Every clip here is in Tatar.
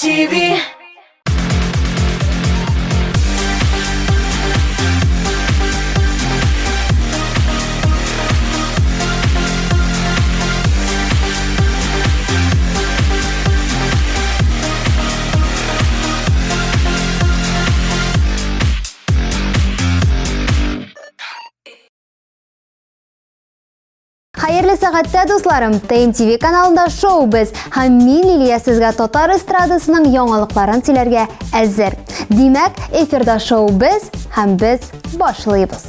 TV. Hayırlı saatte dostlarım, TMTV kanalında шоу biz hem min Liliya sizga Tatar estradasının yanılıkların silerge әзір. Demek, efirde шоу biz hem biz başlayız.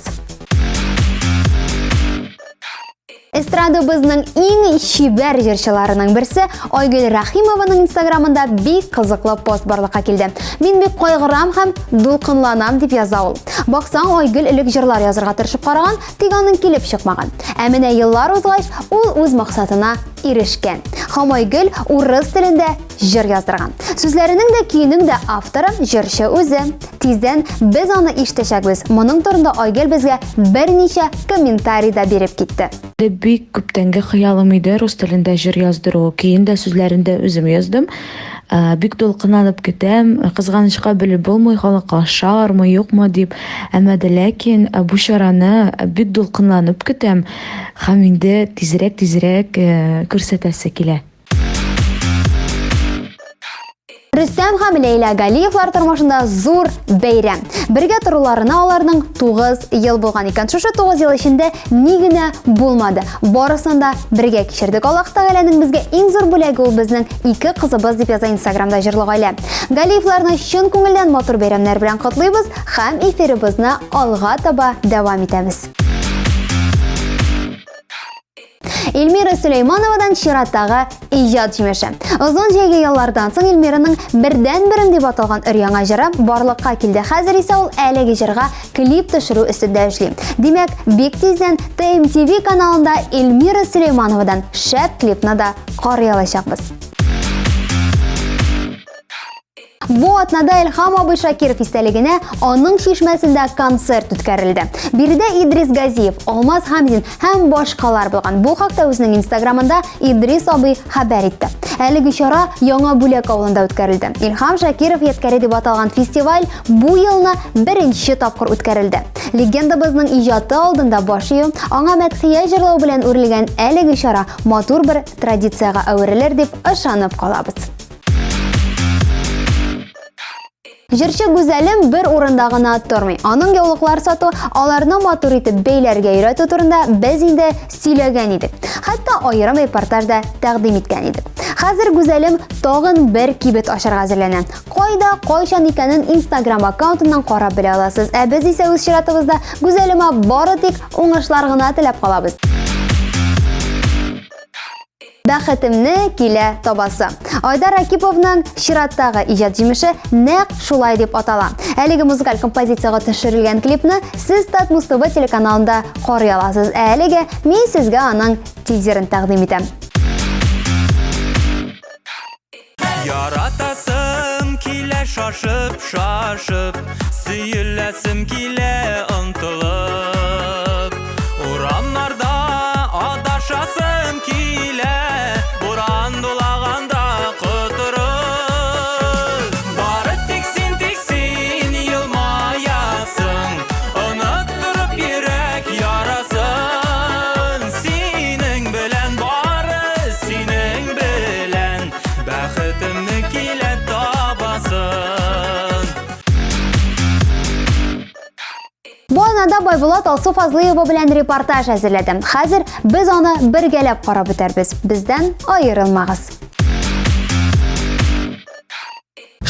Estradabızның иң шибәр җырчыларының берсе Айгөл Рахимованың Instagramында бик кызыклы пост барлыкка килде. Мин бик кайгырам һәм дулкынланам дип яза ул. Баксаң, Айгөл элек җырлар язарга тырышып караган, тик аның килеп чыкмаган. Ә менә еллар узгач, ул үз максатына ирешкән. Һәм Айгөл урыс телендә җыр яздырган. Сүзләренең дә, көйнең дә авторы җырчы үзе. Тиздән без аны ишетәчәкбез. Моның турында Айгөл безгә берничә комментарий да биреп китте. Бик күптәнге хыялым иде рус телендә җыр яздыру. Кейін дә сүзләрендә үзем яздым. Бик дулкынланып китәм, кызганычка белеп булмый, халыкка шармы, юкмы дип. Әмма дә ләкин бу чараны бик дулкынланып китәм һәм инде тизрәк күрсәтәсе килә. Рөстәм һәм Ләйлә Галиевлар тормышында зур бәйрәм. Бергә торуларына аларның 9 ел булган икән. Шушы 9 ел эчендә ни генә булмады. Барысын да бергә кичердек. Аллаһ Тәгаләнең безгә иң зур бүләге ул безнең 2 кызыбыз дип яза Instagramда җырлы гаилә. Галиевларны чын күңелдән матур бәйрәмнәр белән котлыйбыз һәм эфирыбызны алга таба дәвам итәбез. Эльмира Сулеймановадан чираттагы иҗат җимеше. Озын җәйге еллардан соң Эльмираның бердән-берем дип аталган өр-яңа җыры барлыкка килде. Хәзер исә ул әлеге җырга клип төшерү өстендә эшли. Димәк, бик тиздән TMTV каналында Эльмира Сулеймановадан шәп клипны да карый алачакбыз. Бу атнада Илһам абый Шакиров истәлегенә аның чишмәсендә концерт үткәрелде. Биредә Идрис Газиев, Алмаз Хамзин һәм башкалар булган. Бу хакта үзенең Instagramында Идрис абый хәбәр итте. Әлеге чара Яңа Бүләк авылында үткәрелде. Илһам Шакиров яткәре дип аталган фестиваль бу елны беренче тапкыр үткәрелде. Легендабызның иҗаты алдында баш ию, аңа мәдхия җырлау белән үрелгән әлеге чара матур бер традициягә әверелер дип ышанып калабыз. Җырчы Гүзәлем бер урында гына тормый. Аның яулыклар сату, аларны матур итеп бәйләргә өйрәтү турында без инде сөйләгән идек. Хәтта аерым репортажда тәкъдим иткән идек. Хәзер Гүзәлем тагын бер кибет ашарга әзерләнә. Кайда, кайчан икәнен Instagram аккаунтыннан карап белә аласыз. Ә без исә үз чиратыбызда Гүзәлемә бары тик уңышлар гына теләп калабыз. Бәхетемне килә табасы. Айдар Акиповның чираттагы иҗат җимеше нәкъ шулай дип атала. Әлеге музыкаль композициягә төшерелгән клипны сез Татмус ТВ телеканалында карый аласыз. Әлеге мин сезгә аның тизерын тәкъдим итәм. Яратасым килә шашып, сөйләсем килә ынтылып. Урамнарда адашасым килә. Буран дулаганда котырып. Бары тик син елмаясың. Оныттырып йөрәк ярасын. Синең белән бары, синең белән бәхетемне килә табасын. Бу анада Байбулат Алсу Фазлыева белән репортаж әзерләдем. Хәзер без аны бергәләп карап үтәрбез. Бездән аерылмагыз.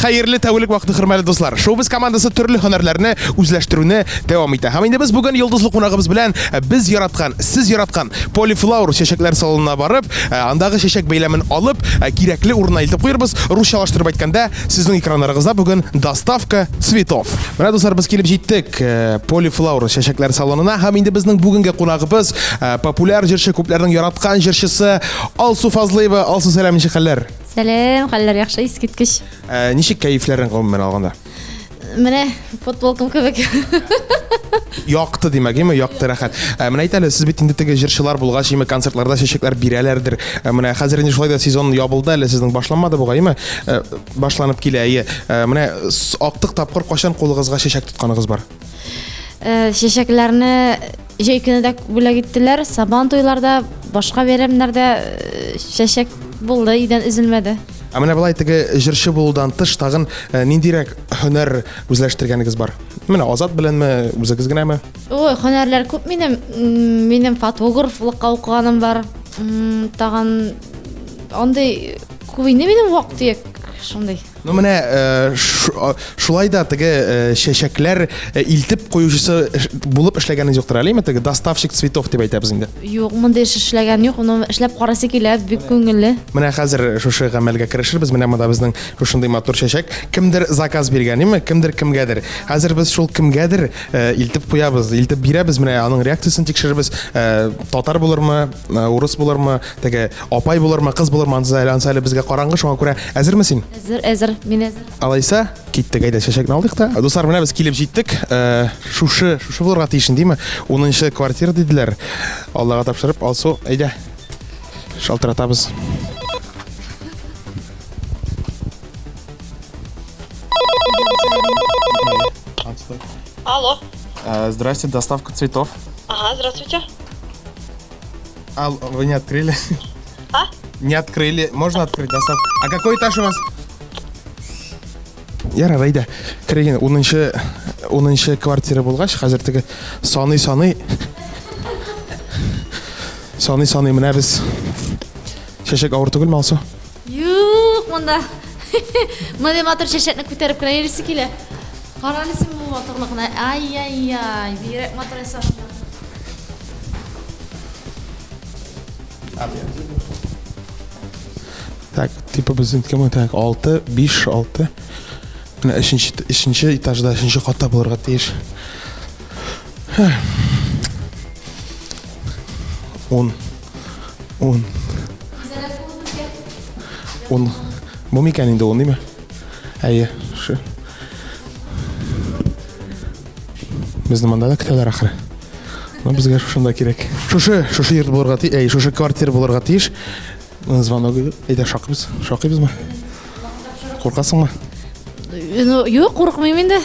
Хәерле тәүлек вакыты, хөрмәтле дуслар. Шоу-биз командасы төрле һөнәрләрне үзләштерүне дәвам итә. Һәм инде без бүген йолдызлы кунагыбыз белән без яраткан, сез яраткан Polyflower чәчәкләр салонына барып, андагы чәчәк бәйләмен алып, кирәкле урынына илтеп куербыз. Русчалаштырып әйткәндә, сезнең экраннарыгызда бүген доставка цветов. Менә дуслар, без килеп җиттек Polyflower чәчәкләр салонына. Һәм инде безнең бүгенге кунагыбыз популяр җырчы, күпләрнең яраткан җырчысы Алсу Фазлыева. Алсу, сәлам, ничек хәлләр? Сәлам, хәлләр яхшы, искиткеч. Ничек кәефләрен гомумән алганда? Менә футболкам кебек. Якты димәк, име? Якты рәхәт. Менә әйт әле, сез бит инде теге җырчылар булгач, име концертларда чәчәкләр бирәләрдер. Менә хәзер инде шулай да сезон ябылды әле, сезнең башланмады бугай, име? Башланып килә, ие. Менә актык тапкыр кашан кулыгызга чәчәк тотканыгыз бар? Чәчәкләрне җәй көне дә бүләк иттеләр. Сабан туйларда, башка бәйрәмнәрдә чәчәк булды, идән өзелмәде. Менә болай теге җырчы булудан тыш тагын ниндирәк һөнәр үзләштергәнегез бар? Менә Азат беләнме, үзегез генәме? Ой, һөнәрләр күп минем фотографлыкка укыганым бар. Тагын андый күп инде минем вакыт шундый. Ну менә шулай да теге чәчәкләр илтеп куючысы булып эшләгәнегез юктыр әлеме? Теге доставщик цветов дип әйтәбез инде. Юк, монда эшләгән юк, аны эшләп карасы килә, бик күңелле. Менә хәзер шушы гамәлгә керешербез. Менә монда безнең шушындый матур чәчәк. Кемдер заказ биргән, име? Кемдер кемгәдер. Хәзер без шул кемгәдер илтеп куябыз, илтеп бирәбез. Менә аның реакциясын тикшеребез. Татар булырмы, урыс булырмы, теге апай булырмы, кыз булырмы, ансалы безгә караңгы, шуңа күрә әзерме син? Әзер, мин әзер. Алайса, киттек, әйдә чәчәкне алдык та. Дуслар, менә без килеп җиттек. Шушы булырга тиешен, диме? 10нчы квартира диделәр. Аллага тапшырып, алсу, әйдә. Шалтыратабыз. Алло. Здрасте, доставка цветов. Ага, здравствуйте. Вы не открыли? А? Не открыли. Можно открыть доставку? А какой этаж у вас? Яра, әйдә. Киреген 10нчы квартира булгач, хәзер теге саны менә без чәчәк авыр түгелме алсу? Юк, монда. Монда матур чәчәкне күтәреп кенә йөрисе килә. Караны син бу матурлыкны. Ай, бирәк матур эсә. Так, типа безнеке так 6, 5, 6. Менә 3нче этажда, 3нче катта булырга тиеш. 10. Бу микән инде 10, диме? Әйе, шу. Безнең монда да көтәләр ахыры. Но безгә шушында кирәк. Шушы йорт булырга тиеш, шушы квартира булырга тиеш. Звонок әйдә шакыйбызмы? Куркасыңмы? Юк, курыкмыйм инде.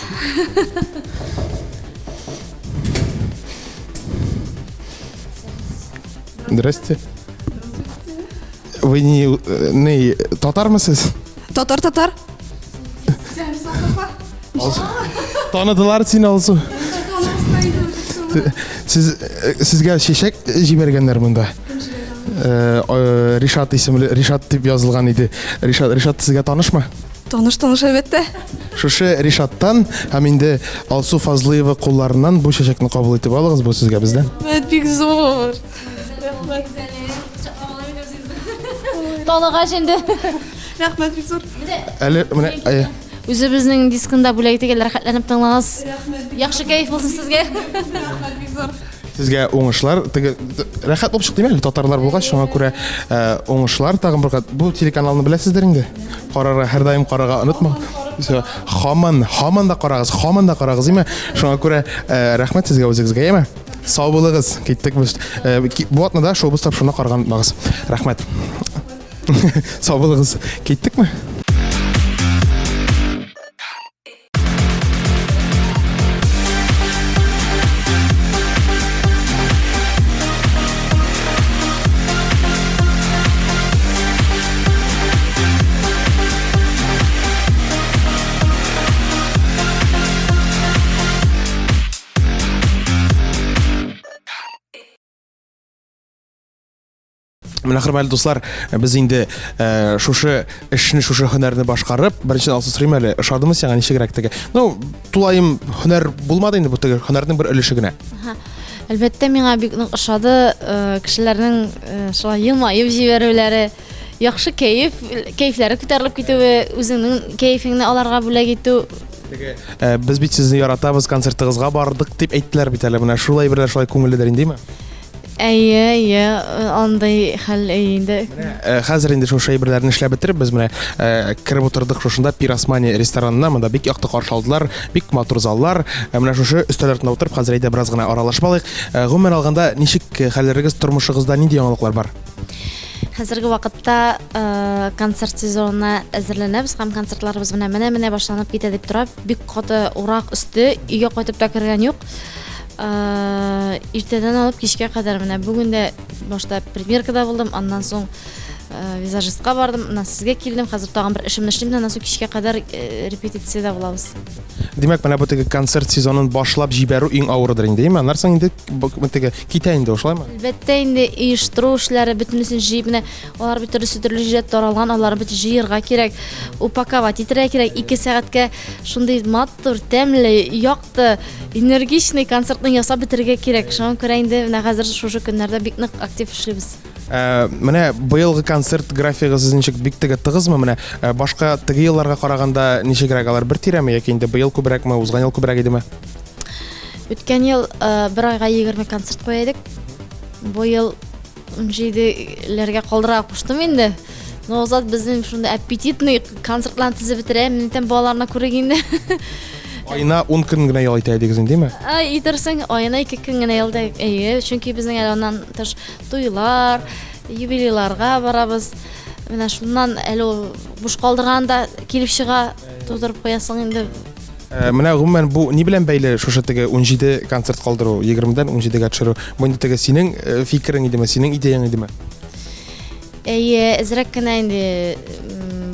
Здрасте. Вы не татармысыз? Татар. Таныдылар сине алсу. Сезгә чәчәк җибәргәннәр монда. Ришат исемле, Ришат дип язылган иде. Ришат сезгә танышмы? Таныш әлбәттә. Шушы Ришаттан һәм инде Алсу Фазлыева кулларыннан бу чәчәкне кабул итеп алыгыз бу сезгә бездән. Бик зур. Таныгач инде. Рәхмәт, бик зур. Әле менә Үзебезнең дискында бүләк итегән, рәхәтләнеп тыңлагыз. Яхшы кайф булсын сезгә. Рәхмәт, бик зур. Сезгә уңышлар, теге рәхәт булып чыкты әле татарлар булгач, шуңа күрә уңышлар тагын бер бу телеканалны беләсездер инде. Карарга һәр даим карарга онытма. Һаман да карагыз, име? Шуңа күрә рәхмәт сезгә үзегезгә, име? Сау булыгыз. Киттек без. Бу атнада шоубыз тапшыруына караган унтмагыз. Рәхмәт. Сау булыгыз. Киттекме? Менә хөрмәтле дуслар, без инде шушы эшне, шушы һөнәрне башкарып, беренче алсу сорыйм әле, ошадымы сиңа ничегрәк теге? Ну, тулайым һөнәр булмады инде бу теге һөнәрнең бер өлеше генә. Әлбәттә миңа бик нык ошады, кешеләрнең шулай елмаеп җибәрүләре, яхшы кайфләре күтәрелеп китүе, үзеңнең кайфыңны аларга бүләк итү. Без бит сезне яратабыз, концертыгызга бардык дип әйттеләр бит әле. Менә шулай берләр шулай күңелледер индеме? Әйе, андай хәл инде. Хәзер инде шушы әйберләрне эшләп бетереп, без менә киреп утырдык шушында Пиросмани ресторанына, монда бик якты каршы алдылар, бик матур заллар. Менә шушы өстәл артында утырып, хәзер әйдә бераз гына аралашып алыйк. Гомумән алганда, ничек хәлләрегез, тормышыгызда нинди яңалыклар бар? Хәзерге вакытта концерт сезонына әзерләнәбез һәм концертларыбыз менә башланып китә дип тора. Бик каты урак өсте, өйгә кайтып та кергән юк. Иртәдән алып кичкә кадәр менә бүген дә башта премьеркада булдым, аннан соң визажистка бардым, менә сезгә килдем, хәзер тагын бер эшемне эшлим, аннан соң кичкә кадәр репетициядә булабыз. Димәк, менә бу теге концерт сезонын башлап җибәрү иң авырыдыр инде, әйме? Аннан соң инде теге китә инде, ошылаймы? Әлбәттә инде оештыру эшләре бөтенесен җыеп менә алар бит төрле җирдә таралган, алар бит җыярга кирәк, упаковать итәргә кирәк. 2 сәгатькә шундый матур, тәмле, якты, энергичный концертны ясап бетергә кирәк. Шуңа күрә инде менә хәзер шушы көннәрдә бик нык актив эшлибез. Менә быелгы концерт графигы сез ничек, бик теге тыгызмы? Менә башка теге елларга караганда ничегрәк алар, бер тирәме яки инде быел күбрәкме, узган ел күбрәк идеме? Үткән ел бер айга 20 концерт куя идек. Бу ел 17ләргә калдыра куштым инде. Но озат безнең шундый аппетитный концертларны тизеп бетерә, минем балаларына күрә инде. Айына 10 көн генә ял итә идегез инде, әйме? Итерсең, айына 2 көн генә ялда. Әйе, чөнки безнең әле аннан тыш туйлар, юбилейларга барабыз. Менә шуннан әле буш калдырганда килеп чыга, тудырып куясың инде. Менә гомумән бу ни белән бәйле шушы теге 17 концерт калдыру, 20-дан 17гә төшерү? Бу инде теге синең фикерең идеме, синең идеяң идеме? Әйе, әзрәк кенә инде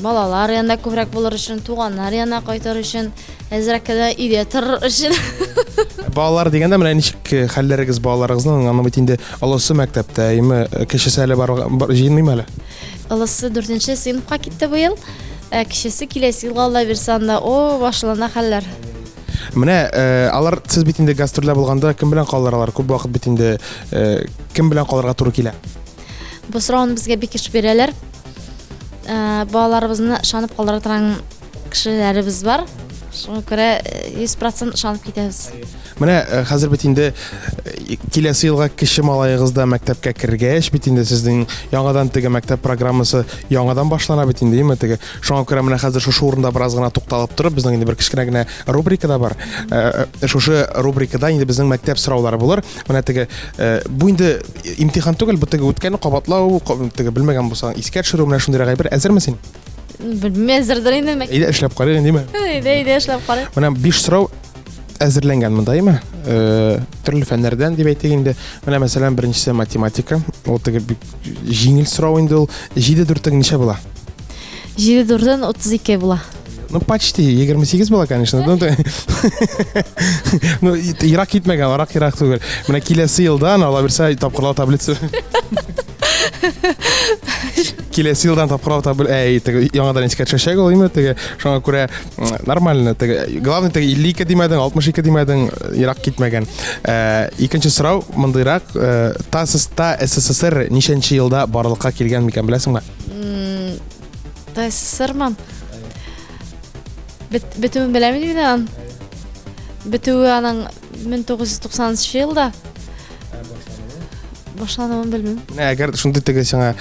балалар янында күбрәк булыр өчен, туганнар янына кайтыр өчен, әзрәк кенә өйдә торыр өчен. Балалар дигәндә менә ничек хәлләрегез балаларыгызның? Аны бит инде алысы мәктәптә, әйме, кечесе әле бар җыенмыймы әле? Алысы 4нче сыйныфка китте бу ел. Кичесе киләсе елга Алла бирсә анда, башлана хәлләр. Менә алар сез бит инде гастрольдә булганда кем белән калырлар? Күп вакыт бит инде кем белән калырга туры килә? Бу сорауны безгә бик иш бирәләр. Балаларыбызны ышанып калдыра торган кешеләребез бар. Шуңа күрә 100% ышанып китәбез. Менә хәзер бит инде киләсе елга кече малайыгызда мәктәпкә кергәч бит инде сезнең яңадан теге мәктәп программасы яңадан башлана бит инде, әйме теге. Шуңа күрә менә хәзер шушы урында бераз гына тукталып торып, безнең инде бер кечкенә генә рубрика да бар. Шушы рубрикада инде безнең мәктәп сораулары булыр. Менә теге бу инде имтихан түгел, бу теге үткәнне кабатлау, теге белмәгән булсаң искә төшерү, менә шундый бер әзерме син? Белмәм, әзердер инде. Әйдә эшләп карыйк инде. Әйдә эшләп карыйк. Менә 5 сорау әзерләнгән монда, әйме? Төрле фәннәрдән дип әйтик инде. Менә мәсәлән, беренчесе математика. Ул теге бик җиңел сорау инде ул. 7-4 ничә була? 7-4-дан 32 була. Ну, почти 28 була, конечно. Ну, ерак китмәгән, ерак түгел. Менә киләсе елдан ала бирсә тапкырлау таблица. Киләсе елдан тапкырлау таблица, теге яңадан искә төшәчәк ул, әйме? Теге шуңа күрә нормально. Теге главный теге 52 димәдең, 62 димәдең, ерак китмәгән. Икенче сорау мондыйрак. ТАССта СССР ничәнче елда барлыкка килгән микән, беләсеңме? ТАССРмы? Бетүен беләм инде ан. Бетүе аның 1990 елда. Башлануын белмим. Менә әгәр шундый теге сиңа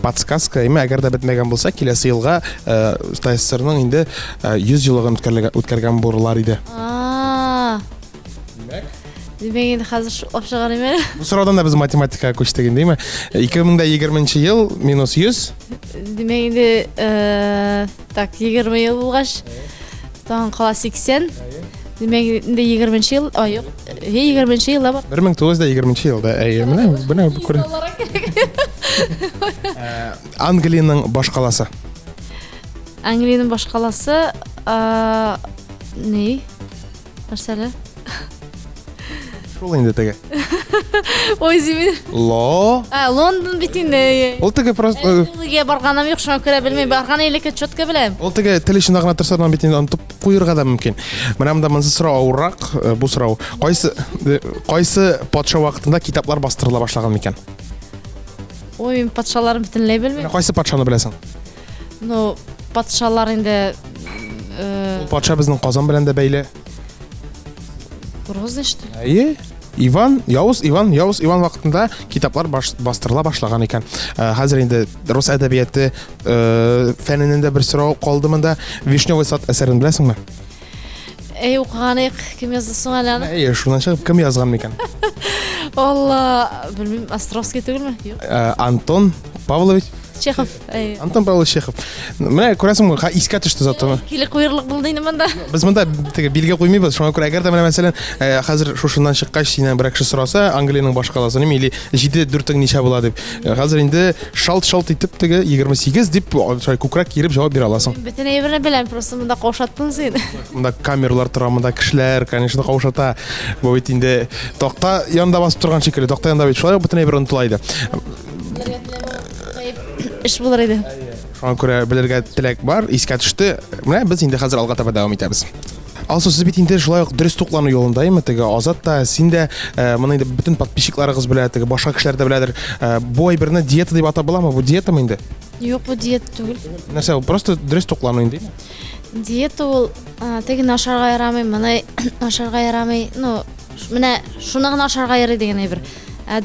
подсказка, әйме, әгәр дә бетмәгән булса, киләсе елга ТАССРның инде 100 еллыгын үткәргән булырлар иде. Димәк инде хәзер апшаган име? Бу сораудан да без математикага күчтек инде, әйме? 2020 ел минус 100. Димәк инде так 20 ел булгач, тагын кала 80. Димәк инде 20 ел, юк, 20 елда бар. 1920 елда, менә күрә. Англиянең башкаласы. Англиянең башкаласы ни? Нәрсәле? Шул инде теге. Ой, зимин. Лондон бит инде. Ул теге просто Ягә барганым юк, шуңа күрә белмим. Барган элекке чётка беләм. Ул теге тел ишендә гына торсадан бит инде онытып куярга да мөмкин. Менә монда монсы сорау авыррак, бу сорау. Кайсы патша вакытында китаплар бастырыла башлаган микән? Ой, мин патшаларын бөтенләй белмим. Кайсы патшаны беләсең? Ну, патшалар инде Ул патша безнең Казан белән дә бәйле. Грозный что ли? Әйе. Иван вакытында китаплар бастырыла башлаган икән. Хәзер инде рус әдәбияты фәненендә бер сорау калдымы да, Вишневый сад әсәрен беләсеңме? Укыганык, кем язды соң әле аны? Шуннан чыгып кем язган микән? Алла, белмим, Островский түгелме? Юк. Антон Павлович Чехов. Антон Павлович Чехов. Менә күрәсеңме, искә төште затты. Киле куйырлык булды инде монда. Без монда теге билге куймыйбыз. Шуңа күрә әгәр дә менә мәсәлән, хәзер шушыннан чыккач синән бер кеше сораса, Англиянең башкаласы неме или 7-4 ничә була дип. Хәзер инде шалт итеп теге 28 дип күкрәк киреп җавап бирә аласың. Бөтен әйберне беләм, просто монда каушаттың син. Монда камералар тора, монда кешеләр, конечно, каушата. Бу бит инде такта янда басып торган шикелле, такта янда бит шулай бөтен әйбер онытыла иде. Эш булыр иде. Шуңа күрә белергә теләк бар, искә төште. Менә без инде хәзер алга таба дәвам итәбез. Алсу, сез бит инде шулай ук дөрес туклану юлындаймы? Теге Азат та, син дә, моны инде бөтен подписчикларыгыз белә, теге башка кешеләр дә беләдер. Бу әйберне диета дип атап буламы? Бу диетамы инде? Юк, бу диета түгел. Нәрсә, ул просто дөрес туклану инде. Диета ул теге ашарга ярамый, моны ашарга ярамый. Ну, менә шуны гына ашарга ярый дигән әйбер.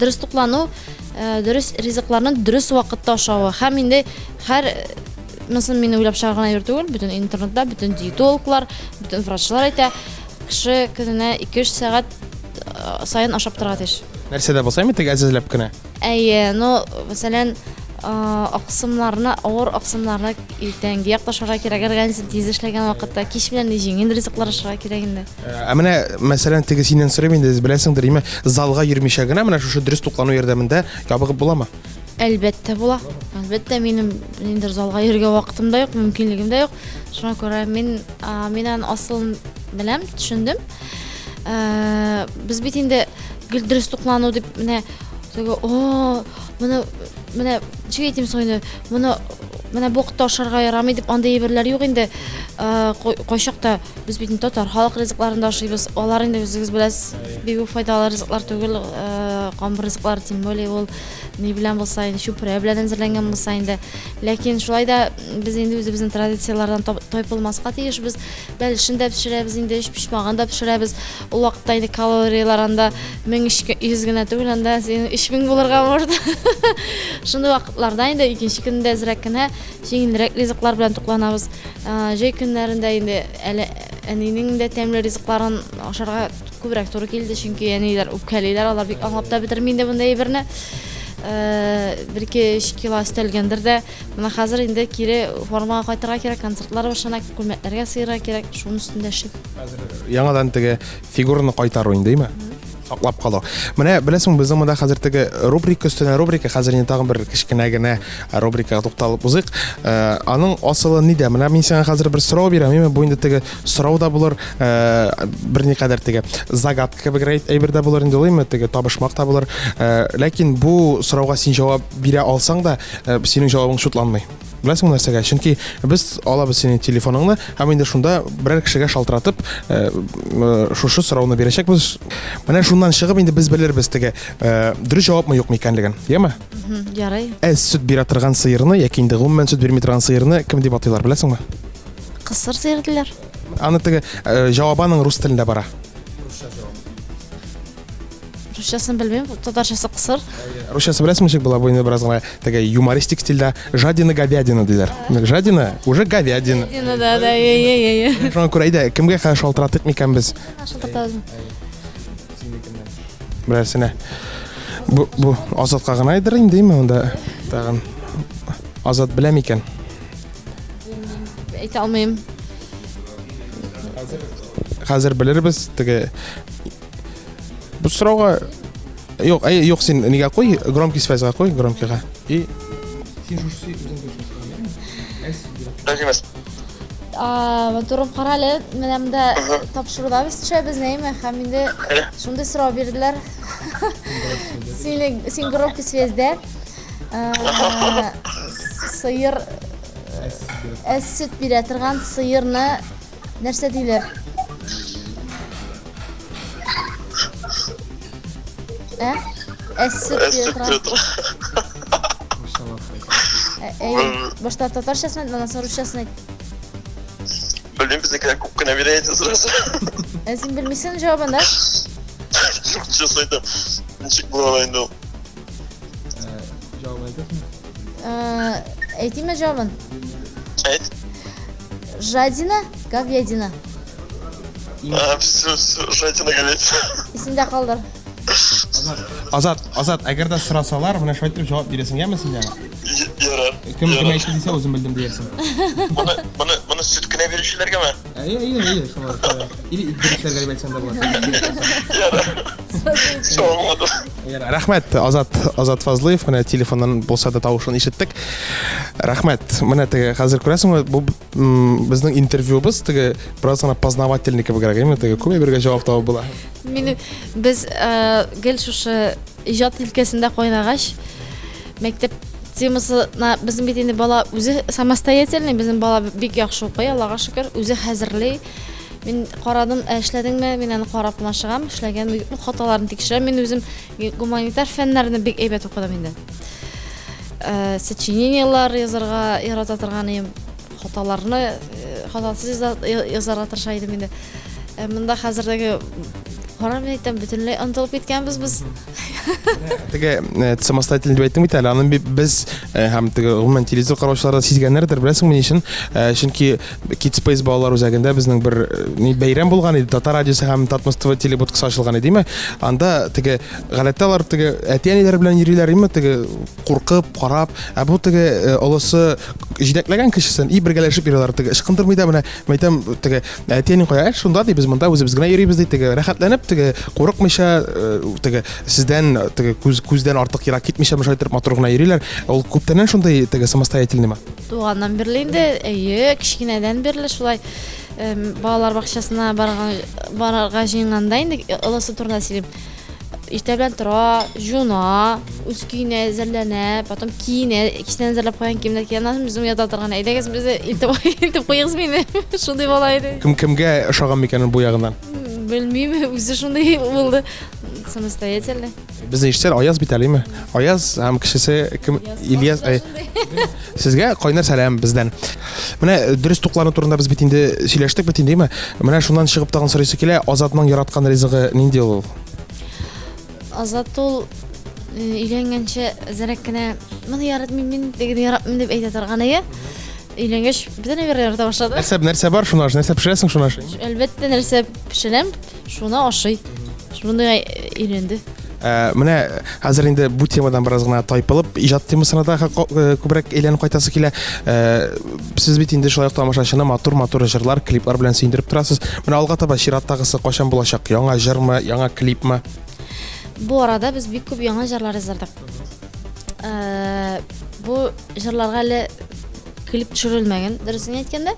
Дөрес туклану, дөрес ризыкларны дөрес вакытта ашау. Һәм инде һәр Mesela meni uylab чыгарган әйбер түгел, бөтен интернетта, бөтен диетологлар, бөтен врачлар әйтә, кеше көненә 2-3 сәгать сайын ашап торга тиеш. Нәрсәдә булсаймы теге әзерләп кенә? Ну, мәсәлән, авыр аксымларны иртәнге якташырга кирәк, организм тиз эшләгән вакытта, кич белән җиңел ризыклар ашарга кирәк инде. Менә мәсәлән теге синнән сорыйм инде, беләсеңдер, име залга йөрмичә генә менә шушы дөрес туклану ярдәмендә ябыгып буламы? Әлбәттә була. Әлбәттә минем инде залга йөргә вакытым да юк, мөмкинлегем дә юк. Шуңа күрә мин асыл беләм, төшендем. Без бит инде дөрес туклану дип менә теге менә ничек әйтим соң инде, менә бу вакытта ашарга ярамый дип андай әйберләр юк инде. Кайчакта без бит татар халык ризыкларында ашыйбыз. Алар инде үзегез беләсез, бик файдалы ризыклар түгел, камбыр ризыклар, тем более ул ни белән булса инде, чүпрә белән әзерләнгән булса инде. Ләкин шулай да без инде үзебезнең традициялардан тайпылмаска тиешбез. Бәлешендә пешерәбез инде, пишмаганда пешерәбез. Ул вакытта инде калориялар анда 1100 генә түгел, анда 3000 булырга мөрдә. Шундый вакытларда инде икенче көндә әзрәк кенә җиңелрәк ризыклар белән тукланабыз. Җәй көннәрендә инде әле әнинең дә тәмле ризыкларын ашарга күбрәк туры килде, чөнки әниләр үпкәлиләр, алар бик аңлап та бетерми инде мондай әйберне. 1-2 кило өстәлгәндер дә, менә хәзер инде кире формага кайтырга кирәк, концертлар башлана, күлмәкләргә сыйырга кирәк, шуның өстендә эшли. Яңадан теге фигураны кайтару индеме? Саклап калу. Менә беләсең, безнең монда хәзер теге рубрика өстенә рубрика, хәзер инде тагын бер кичкенә генә рубрикага тукталып узыйк. Аның асылы нидә? Менә мин сиңа хәзер бер сорау бирәм, бу инде теге сорау да булыр, берникадәр теге загадка кебек әйбер дә булыр инде, уйлыймы, теге табышмак та булыр. Ләкин бу сорауга син җавап бирә алсаң да, синең җавабың шутланмый. Беләсең нәрсәгә? Чөнки без алабыз синең телефоныңны, һәм инде шунда берәр кешегә шалтыратып шушы сорауны бирәчәкбез. Менә шуннан чыгып инде без белербез теге дөрес җавапмы юкмы икәнлеген. Яме? Ярый. Сөт бирә торган сыерны яки инде гомумән сөт бирми торган сыерны кем дип атыйлар, беләсеңме? Кысыр сыер диләр. Аны теге җавабының рус телендә бара. Русчасын белмим, татарчасы кысыр. Русчасы беләсеңме, ничек була бу инде бераз гына теге юмористик стильдә жадина говядина диләр. Жадина уже говядина. Да, я. Шуңа күрә әйдә, кемгә шалтыратыйк микән без? Шалтыратабыз. Берәрсенә. Бу Азатка гына әйдер индеме монда? Тагын Азат белә микән? Әйтә алмыйм. Хәзер белербез теге бу сорауга юк, син нигә куй, громкий связьга куй, громкийга. И син шушы үзең Матурым карале, менә монда тапшыруда без төшәбез, нәйме? Һәм инде шундый сорау бирделәр. Син громкий связьдә сыер сөт бирә торган сыерны нәрсә диләр? Сөт бирә торган. Башта татарчасын әйт, аннан соң русчасын әйт. Белмим, безнекеләр күп кенә бирә иде сразу. Син белмисең җавабын да? жасайды. Ничек болған енді ол? Айтайын ба жауабын? Айт. Жадина, говядина. Все, жадина келеді. Есімде қалдыр. Азат, әгер де сұрасалар, мына шайтып жауап бересің, иә сен жаңа? Ярар. Кім айтты десе, өзім білдім дейсің. Мұны сүткіне берушілерге ме? Иә, солар. Или берушілерге айтсаң да болады. Ярар. Соңғады. Рахмет, Азат Фазлыев, мына телефоннан болса да тауышын ишеттік. Рахмет, мына теге қазір көресің, бұл біздің интервьюбыз теге біраз ғана познавательный кебек керек, теге көбе берге жауап табып була. Біз гел шушы ижат өлкәсендә кайнагаш, мәктәп темасына безнең бит инде бала үзе самостоятельный, безнең бала бик яхшы укый, Аллага шөкер, үзе хәзерли. Мин карадым, эшләдеңме? Мин аны карап машыгам, эшләгән хаталарын тикшерәм. Мин үзем гуманитар фәннәрне бик әйбәт укыдым инде. Сочинениялар язарга ярата торган хаталарны хатасыз язарга тырыша идем инде. Монда хәзердәге карап әйтәм, бөтенләй онытылып киткәнбез без. Теге самостоятельный дип әйттем бит әле, аны без һәм теге гомумән телевизор караучылар да сизгәннәрдер, беләсеңме ни өчен? Чөнки Kids Space балалар үзәгендә безнең бер бәйрәм булган иде, Татар радиосы һәм Татмостова телебудкасы ачылган иде, анда теге галәттәләр теге әти-әниләр белән йөриләр, теге куркып, карап, бу теге олысы җитәкләгән кешесен бергәләшеп йөриләр, теге ышкындырмый да, менә әйтәм, теге әти-әни кая, шунда ди, без монда үзебез генә йөрибез ди, теге рәхәтләнеп, теге курыкмыйча, теге сездән теге күздән артык ерак китмичә мөшайтып матур гына йөриләр. Ул күптәннән шундай теге самостоятельныймы? Туганнан бирле инде, кичкенәдән бирле шулай балалар бакчасына барырга җыенганда инде олысы турында сөйлим. Иртә белән тора, жуна, үз көенә әзерләнә, потом киенә, кичтән әзерләп куйган киемнәр киенә, без ята торган. Әйдәгез без илтеп куйыгыз мине. Шундый бала иде. Кемгә ошаган микән бу ягыннан? Белмим, үзе шундый булды. Самостоятельный. Безне иштәр Аяз бит әлеме? Аяз һәм кешесе кем? Ильяс. Сезгә кайнар сәлам бездән. Менә дөрес тукланы турында без бит инде сөйләштек бит индеме? Менә шуннан чыгып тагын сорыйсы килә, Азатның яраткан ризыгы нинди ул? Азат ул өйләнгәнчә зәрәк кенә моны яратмыйм, мин диген яратмыйм дип әйтә торган иде. Өйләнгәч бөтен бер ярата башлады. Нәрсә бар шуны, нәрсә пешерәсең шуны? Әлбәттә нәрсә пешерәм, шуны ашый. Шуны өйрәнде. Менә хәзер инде бу темадан бераз гына тайпылып, иҗат темасына да күбрәк әйләнеп кайтасы килә. Сез бит инде шулай тамашачыны матур җырлар, клиплар белән сөендереп торасыз. Менә алга таба чираттагысы качан булачак? Яңа җырмы, яңа клипме? Бу арада без бик күп яңа җырлар яздык. Бу җырларга әле клип төшерелмәгән, дөресен әйткәндә.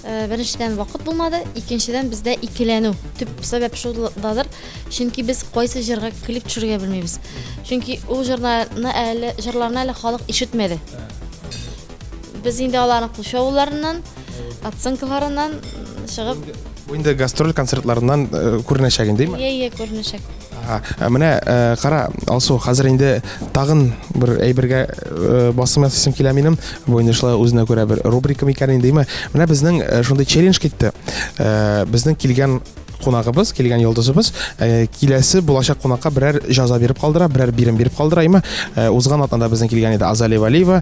Беренчедән вакыт булмады, икенчедән бездә икеләнү. Төп сәбәп шулдадыр. Чөнки без кайсы җырга клип төшерергә белмибез. Чөнки ул җырларны әле халык ишетмәде. Без инде аларның кушауларыннан, оценкаларыннан чыгып, Бу инде гастроль концертларыннан күренәчәк индеме? Иә, күренәчәк. Менә кара, Алсу, хәзер инде тагын бер әйбергә басым ясыйсым килә минем. Бу инде шулай үзенә күрә бер рубрика микән индеме? Менә безнең шундый челлендж китте. Безнең килгән кунагыбыз, килгән йолдызыбыз киләсе булачак кунакка берәр җаза биреп калдыра, берәр бирем биреп калдыраймы? Узган атнада безнең килгән иде Азалия Валиева,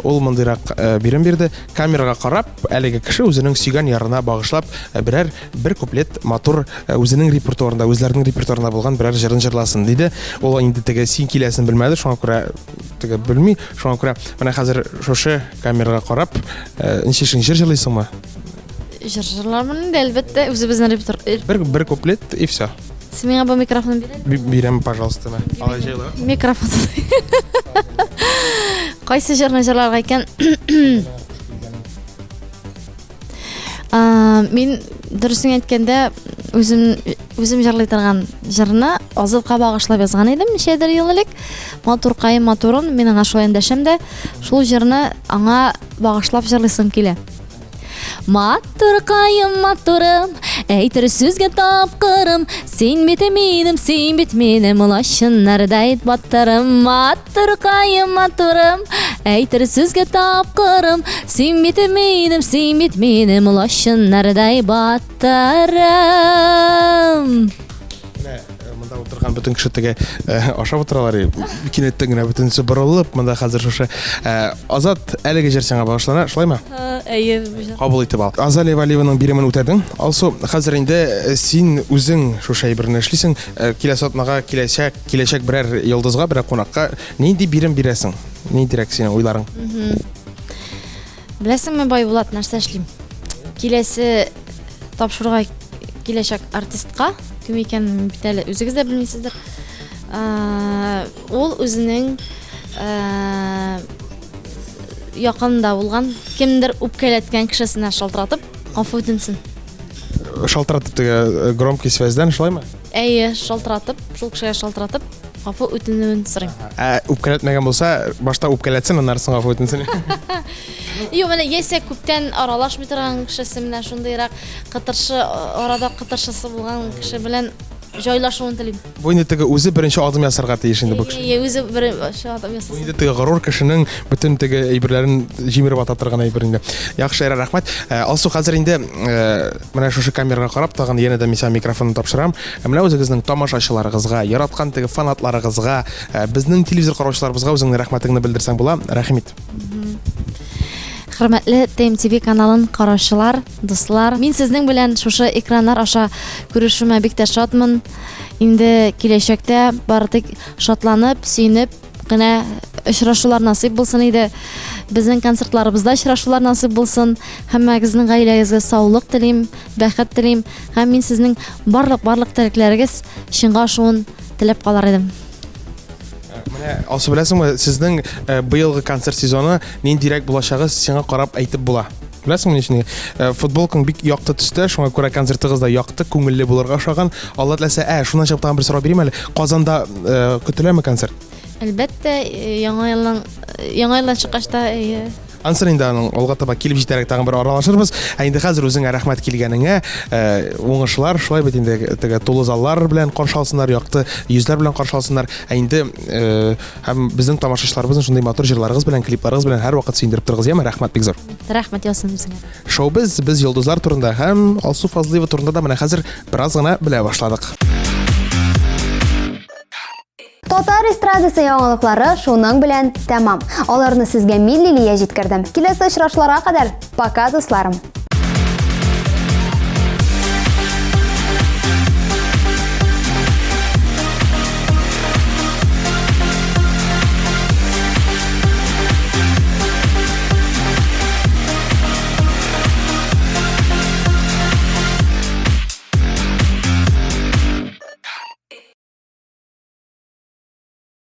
ул мондыйрак бирем бирде. Камерага карап, әлеге кеше үзенең сөйгән ярына багышлап бер куплет матур үзенең репертуарында, үзләренең репертуарында булган берәр җырын җырласын диде. Ул инде теге син киләсен белмәде, шуңа күрә теге белми, шуңа күрә менә хәзер шушы камерага карап, ничек җыр җырлыйсыңмы? Җырлармын инде, әлбәттә, үзебезнең репертуар. Бер куплет и все. Син миңа бу микрофон бир. Бирәм, пожалуйста. Алай җыйла. Микрофон. Кайсы җырны җырларга икән? Мин дөресен әйткәндә үзем җырлый торган җырны Азылка багышлап язган идем, ничәдер ел элек. Матуркаем матурын, мин аңа шулай эндәшәм дә, шул җырны аңа багышлап җырлыйсым килә. Матуркаем матурым, әйтер сүзгә тапкырым, син бит минем лашыннардай батырым. Матуркаем матурым, әйтер сүзгә тапкырым, син бит минем лашыннардай батырым. Монда Отырган бүтән кеше теге ашап утыралар. Кинәттән генә бүтәнсе борылып, монда хәзер шушы Азат әлеге җир сиңа багышлана, шулаймы? Әйе. Кабул итеп ал. Азалия Валиеваның биремен үтәдең. Also хәзер инде син үзең шушы әйберне эшлисең, киләсе атнага киләчәк берәр йолдызга, берәр кунакка нинди бирем бирәсең? Ниндирәк синең уйларың? Беләсеңме, Байбулат, нәрсә эшлим? Киләсе тапшыруга киләчәк артистка кем икәнен бит әле үзегез дә белмисездер. Ул үзенең якында булган кемдер үпкәләткән кешесенә шалтыратып гафу үтенсен. Шалтыратып теге громкий связьдан шулаймы? Әйе, шалтыратып, шул кешегә шалтыратып гафу үтенүен сорыйм. Үпкәләтмәгән булса, башта үпкәләтсен, аннан соң гафу үтенсен. Юк, менә яисә күптән аралашмый торган кешесе менә шундыйрак арада кытыршысы булган кеше белән җайлашуын телим. Бу инде теге үзе беренче адым ясарга тиеш инде бу кеше. Үзе бер адым Бу ясасын. инде теге горур кешенең бүтән теге әйберләрен җимереп ата торган әйбер инде. Яхшы, рәхмәт. Алсу хәзер инде менә шушы камерага карап тагын янә дә мисал микрофонны тапшырам. Менә үзегезнең тамашачыларыгызга, яраткан теге фанатларыгызга, безнең телевизор караучыларыбызга үзеңнең рәхмәтеңне белдерсәң була. Рәхмәт. Хөрмәтле TMTV каналын караучылар, дуслар, мин сезнең белән шушы экраннар аша күрешүмә бик тә шатмын. Инде киләчәктә бардык шатланып, сөйнеп кенә очрашулар насыйп булсын иде. Безнең концертларыбызда очрашулар насыйп булсын. Һәммәгезнең гаиләгезгә саулык телим, бәхет телим. Һәм мин сезнең барлык теләкләрегез чынга ашуын теләп калар идем. Менә алсы беләсеңме, сезнең быелгы концерт сезоны ниндирәк булачагы сиңа карап әйтеп була. Беләсеңме ничек? Футболкаң бик якты төстә, шуңа күрә концертыгыз да якты, күңелле булырга ошаган. Алла теләсә, шуннан чыгып тагын бер сорау бирим әле. Казанда көтеләме концерт? Әлбәттә, яңа елдан чыккач та Ансыр инде аның алга таба килеп җитәрәк тагын бер аралашырбыз. Инде хәзер үзеңә рәхмәт килгәнеңә, уңышлар, шулай бит инде теге тулы заллар белән каршыласыннар, якты йөзләр белән каршыласыннар. Инде һәм безнең тамашачыларыбызны шундый матур җырларыгыз белән, клипларыгыз белән һәрвакыт сөендереп торыгыз. Яме, рәхмәт бик зур. Рәхмәт ясын үзеңә. Шоу-біз йолдызлар турында һәм Алсу Фазлыева турында да менә хәзер бераз гына белә башладык. Татар эстрадасы яңалыклары шуның белән тәмам. Аларны сезгә милли җиткердем. Киләсе очрашуларга кадәр пока, дусларым.